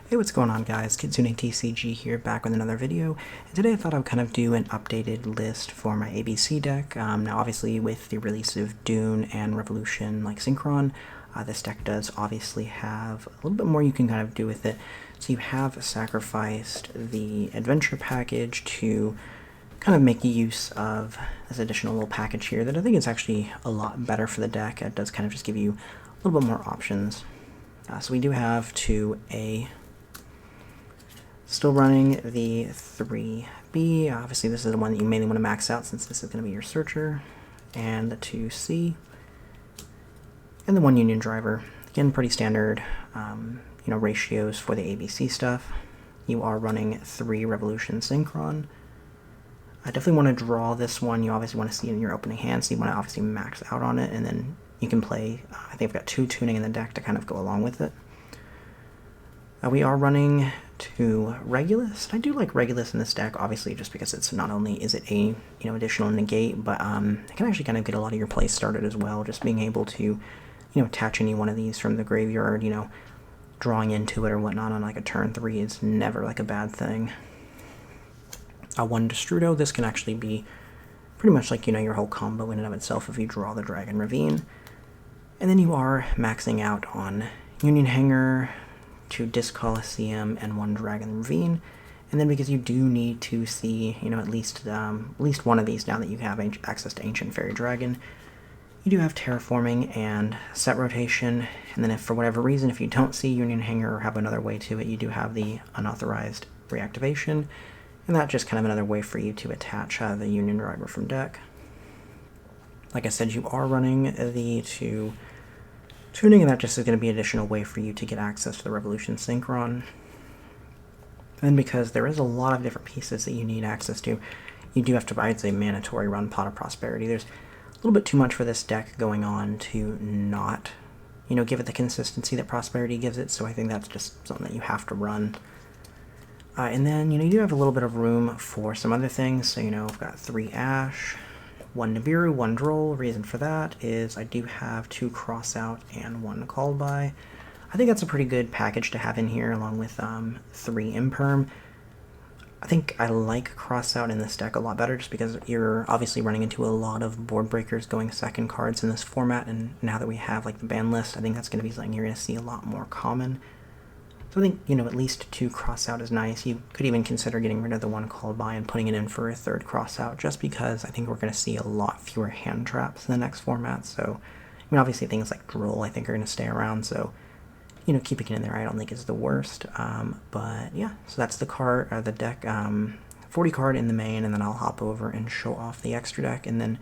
Hey, what's going on, guys? Kitsune TCG here, back with another video. And today I thought I would kind of do an updated list for my ABC deck. Now, obviously, with the release of Dune and Revolution, like Synchron, this deck does obviously have a little bit more you can kind of do with it. So you have sacrificed the adventure package to kind of make use of this additional little package here that I think is actually a lot better for the deck. It does kind of just give you a little bit more options. So we do have 2A. Still running the 3B. Obviously, this is the one that you mainly want to max out since this is going to be your searcher. And the 2C. And the 1 Union driver. Again, pretty standard ratios for the ABC stuff. You are running 3 Revolution Synchron. I definitely want to draw this one. You obviously want to see it in your opening hand, so you want to obviously max out on it, and then you can play, I think I've got 2 tuning in the deck to kind of go along with it. We are running 2 Regulus. I do like Regulus in this deck, obviously, just because it's not only is it a additional negate, but it can actually kind of get a lot of your plays started as well. Just being able to attach any one of these from the graveyard, drawing into it or whatnot on like a turn 3 is never like a bad thing. 1 Destrudo. This can actually be pretty much like your whole combo in and of itself if you draw the Dragon Ravine. And then you are maxing out on Union Hanger, 2 Disc Coliseum, and 1 Dragon Ravine. And then because you do need to see, at least one of these now that you have access to Ancient Fairy Dragon, you do have Terraforming and Set Rotation. And then if for whatever reason, if you don't see Union Hanger or have another way to it, you do have the Unauthorized Reactivation. And that's just kind of another way for you to attach the Union Driver from deck. Like I said, you are running the 2 tuning, and that just is going to be an additional way for you to get access to the Revolution Synchron. And because there is a lot of different pieces that you need access to, you do have to, I'd say, mandatory run Pot of Prosperity. There's a little bit too much for this deck going on to not, give it the consistency that Prosperity gives it, so I think that's just something that you have to run. And then, you do have a little bit of room for some other things, so, I've got 3 Ash, 1 Nibiru, 1 Droll. Reason for that is I do have 2 Crossout and 1 Call By. I think that's a pretty good package to have in here, along with 3 Imperm. I think I like Crossout in this deck a lot better, just because you're obviously running into a lot of board breakers going second cards in this format, and now that we have like the ban list, I think that's going to be something you're going to see a lot more common. So I think, at least 2 Crossout is nice. You could even consider getting rid of the 1 Call By and putting it in for a 3rd Crossout, just because I think we're going to see a lot fewer hand traps in the next format. So, obviously things like Droll I think are going to stay around, so, keeping it in there I don't think is the worst. But yeah, so that's the deck, 40 card in the main, and then I'll hop over and show off the extra deck, and then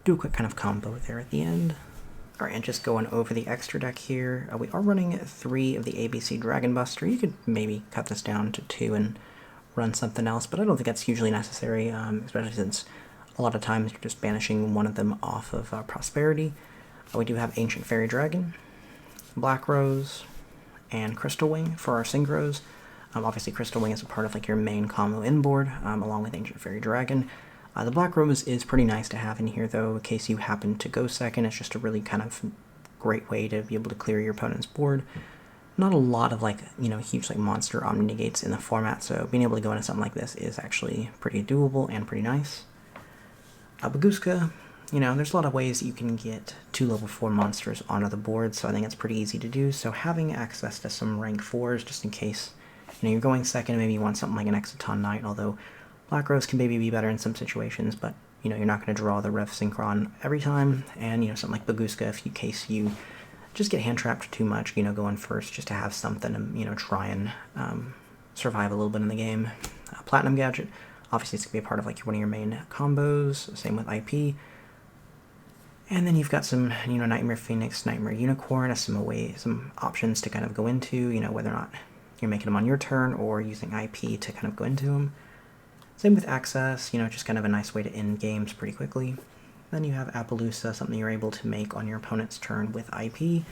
do a quick kind of combo there at the end. Alright, and just going over the extra deck here, we are running 3 of the ABC Dragon Buster. You could maybe cut this down to 2 and run something else, but I don't think that's hugely necessary, especially since a lot of times you're just banishing one of them off of Prosperity. We do have Ancient Fairy Dragon, Black Rose, and Crystal Wing for our synchros. Obviously Crystal Wing is a part of like your main combo inboard, along with Ancient Fairy Dragon. The Black Rose is pretty nice to have in here, though, in case you happen to go second. It's just a really kind of great way to be able to clear your opponent's board. Not a lot of, huge, monster Omni-Negates in the format, so being able to go into something like this is actually pretty doable and pretty nice. Baguska, there's a lot of ways that you can get 2 level 4 monsters onto the board, so I think it's pretty easy to do. So having access to some rank 4s, just in case, you're going second, maybe you want something like an Exciton Knight, although Black Rose can maybe be better in some situations, but, you're not going to draw the Rev Synchron every time, and, something like Baguska, in case you just get hand-trapped too much, going first, just to have something to, try and survive a little bit in the game. Platinum Gadget, obviously it's going to be a part of, one of your main combos, same with IP. And then you've got some, Nightmare Phoenix, Nightmare Unicorn, some options to kind of go into, whether or not you're making them on your turn or using IP to kind of go into them. Same with Access, just kind of a nice way to end games pretty quickly. Then you have Appaloosa, something you're able to make on your opponent's turn with IP.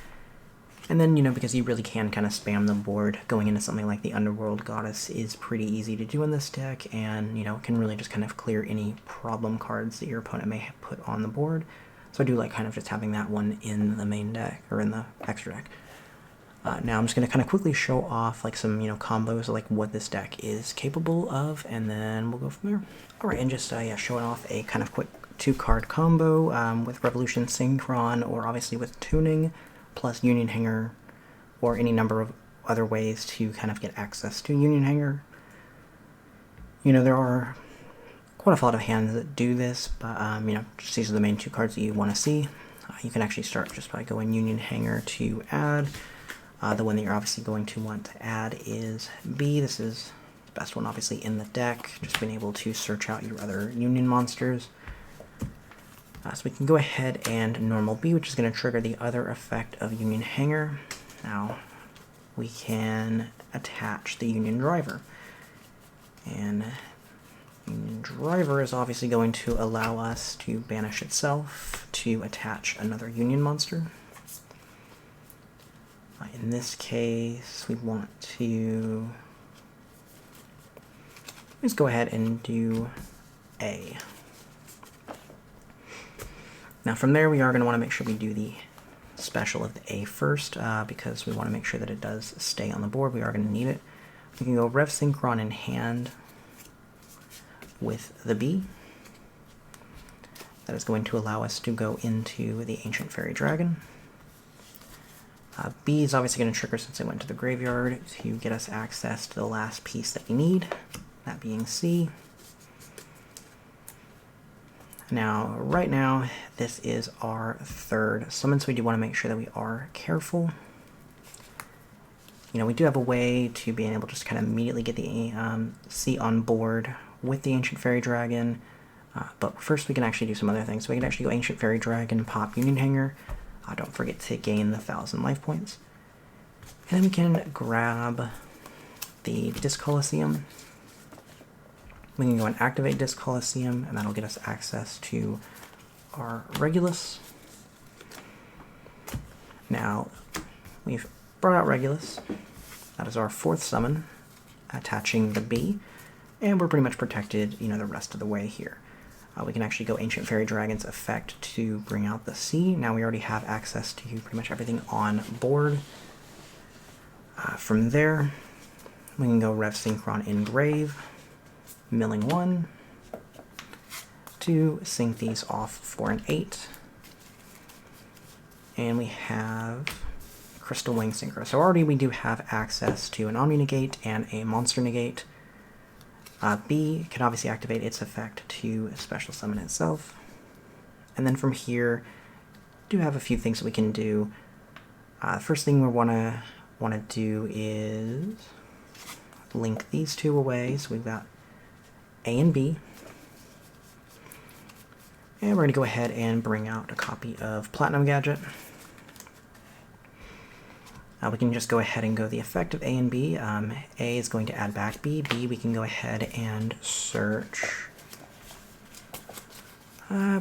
And then, because you really can kind of spam the board, going into something like the Underworld Goddess is pretty easy to do in this deck, and, can really just kind of clear any problem cards that your opponent may have put on the board. So I do like kind of just having that one in the main deck, or in the extra deck. Now I'm just going to kind of quickly show off like some, combos, like what this deck is capable of, and then we'll go from there. All right, and just showing off a kind of quick 2-card combo with Revolution Synchron, or obviously with Tuning, plus Union Hanger, or any number of other ways to kind of get access to Union Hanger. There are quite a lot of hands that do this, but just these are the main 2 cards that you want to see. You can actually start just by going Union Hanger to add. The one that you're obviously going to want to add is B. This is the best one obviously in the deck, just being able to search out your other Union monsters. So we can go ahead and normal B, which is going to trigger the other effect of Union Hanger. Now we can attach the Union Driver. And Union Driver is obviously going to allow us to banish itself to attach another Union monster. In this case, we want to just go ahead and do A. Now from there, we are going to want to make sure we do the special of the A first, because we want to make sure that it does stay on the board. We are going to need it. We can go Rev Synchron in hand with the B. That is going to allow us to go into the Ancient Fairy Dragon. B is obviously going to trigger since it went to the graveyard to get us access to the last piece that we need, that being C. Now, right now, this is our 3rd summon, so we do want to make sure that we are careful. We do have a way to being able to just kind of immediately get the C on board with the Ancient Fairy Dragon, but first we can actually do some other things. So we can actually go Ancient Fairy Dragon, pop Union Hanger. Don't forget to gain the 1,000 life points. And then we can grab the Disc Coliseum. We can go and activate Disc Coliseum, and that'll get us access to our Regulus. Now, we've brought out Regulus. That is our 4th summon, attaching the B, and we're pretty much protected, the rest of the way here. We can actually go Ancient Fairy Dragon's effect to bring out the C. Now we already have access to pretty much everything on board. From there, we can go Rev Synchron Engrave, milling 1, to sync these off for an 8. And we have Crystal Wing Synchro. So already we do have access to an Omni Negate and a Monster Negate. B can obviously activate its effect to special summon itself. And then from here, do have a few things that we can do. First thing we want to do is link these 2 away. So we've got A and B. And we're going to go ahead and bring out a copy of Platinum Gadget. We can just go ahead and go the effect of A and B. A is going to add back B. B, we can go ahead and search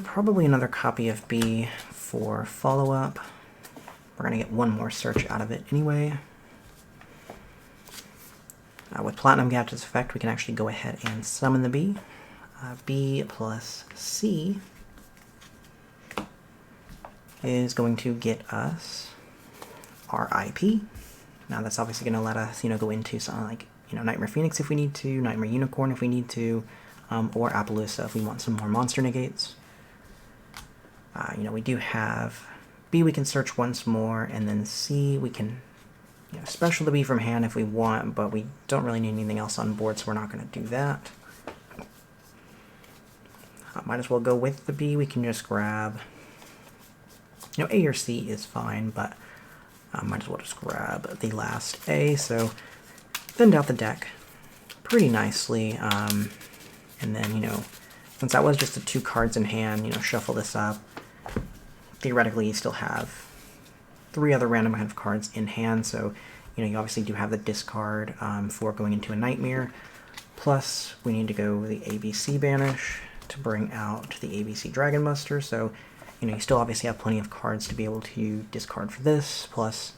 probably another copy of B for follow-up. We're going to get 1 more search out of it anyway. With Platinum Gadget's effect, we can actually go ahead and summon the B. B plus C is going to get us our IP. Now that's obviously going to let us, go into something like, Nightmare Phoenix if we need to, Nightmare Unicorn if we need to, or Appaloosa if we want some more monster negates. We do have B, we can search once more, and then C, we can, special the B from hand if we want, but we don't really need anything else on board, so we're not going to do that. Might as well go with the B. We can just grab, A or C is fine, but might as well just grab the last A. So thinned out the deck pretty nicely. And then, since that was just the 2 cards in hand, shuffle this up. Theoretically, you still have 3 other random kind of cards in hand. So, you obviously do have the discard for going into a Nightmare. Plus, we need to go the ABC Banish to bring out the ABC Dragon Buster. So, you still obviously have plenty of cards to be able to discard for this. Plus,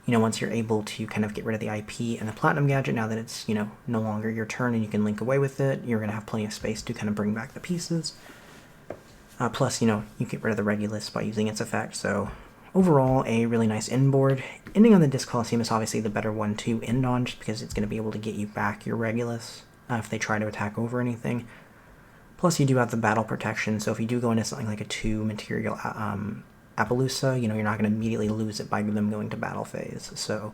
once you're able to kind of get rid of the IP and the Platinum Gadget, now that it's, no longer your turn and you can link away with it, you're going to have plenty of space to kind of bring back the pieces. Plus, you get rid of the Regulus by using its effect, so overall, a really nice end board. Ending on the Disc Coliseum is obviously the better one to end on, just because it's going to be able to get you back your Regulus if they try to attack over anything. Plus, you do have the battle protection, so if you do go into something like a 2 material Appaloosa, you're not going to immediately lose it by them going to battle phase. So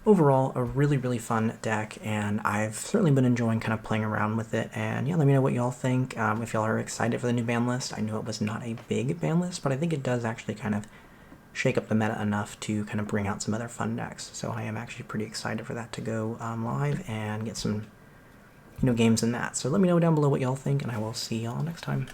overall, a really, really fun deck, and I've certainly been enjoying kind of playing around with it. And yeah, let me know what y'all think. If y'all are excited for the new ban list. I know it was not a big ban list, but I think it does actually kind of shake up the meta enough to kind of bring out some other fun decks. So I am actually pretty excited for that to go live and get some games in that. So let me know down below what y'all think, and I will see y'all next time.